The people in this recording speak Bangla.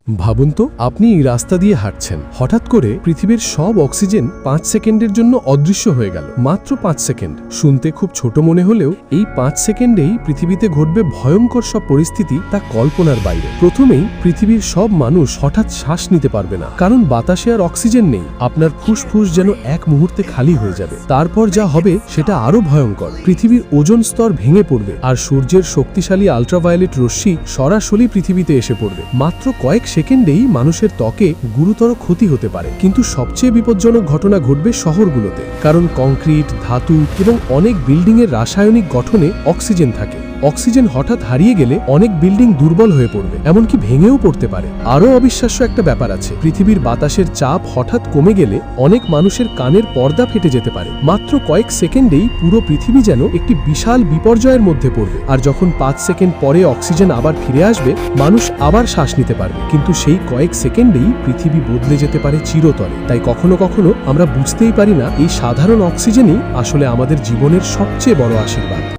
ভাবুন তো, আপনি এই রাস্তা দিয়ে হাঁটছেন, হঠাৎ করে পৃথিবীর সব অক্সিজেন 5 সেকেন্ডের জন্য অদৃশ্য হয়ে গেল। মাত্র 5 সেকেন্ড। শুনতে খুব ছোট মনে হলেও এই 5 সেকেন্ডেই পৃথিবীতে ঘটবে ভয়ঙ্কর সব পরিস্থিতি, তা কল্পনার বাইরে। প্রথমেই পৃথিবীর সব মানুষ হঠাৎ শ্বাস নিতে পারবে না, কারণ বাতাসে আর অক্সিজেন নেই। আপনার ফুসফুস যেন এক মুহূর্তে খালি হয়ে যাবে। তারপর যা হবে সেটা আরো ভয়ঙ্কর। পৃথিবীর ওজোন স্তর ভেঙে পড়বে, আর সূর্যের শক্তিশালী আল্ট্রাভায়োলেট রশ্মি সরাসরি পৃথিবীতে এসে পড়বে। মাত্র কয়েক সেকেন্ডেই মানুষের ত্বকে গুরুতর ক্ষতি হতে পারে। কিন্তু সবচেয়ে বিপজ্জনক ঘটনা ঘটবে শহরগুলোতে, কারণ কংক্রিট, ধাতু এবং অনেক বিল্ডিংয়ের রাসায়নিক গঠনে অক্সিজেন থাকে। অক্সিজেন হঠাৎ হারিয়ে গেলে অনেক বিল্ডিং দুর্বল হয়ে পড়বে, এমনকি ভেঙেও পড়তে পারে। আরও অবিশ্বাস্য একটা ব্যাপার আছে, পৃথিবীর বাতাসের চাপ হঠাৎ কমে গেলে অনেক মানুষের কানের পর্দা ফেটে যেতে পারে। মাত্র কয়েক সেকেন্ডেই পুরো পৃথিবী যেন একটি বিশাল বিপর্যয়ের মধ্যে পড়বে। আর যখন 5 সেকেন্ড পরে অক্সিজেন আবার ফিরে আসবে, মানুষ আবার শ্বাস নিতে পারবে। কিন্তু সেই কয়েক সেকেন্ডেই পৃথিবী বদলে যেতে পারে চিরতরে। তাই কখনো কখনো আমরা বুঝতেই পারি না, এই সাধারণ অক্সিজেনই আসলে আমাদের জীবনের সবচেয়ে বড় আশীর্বাদ।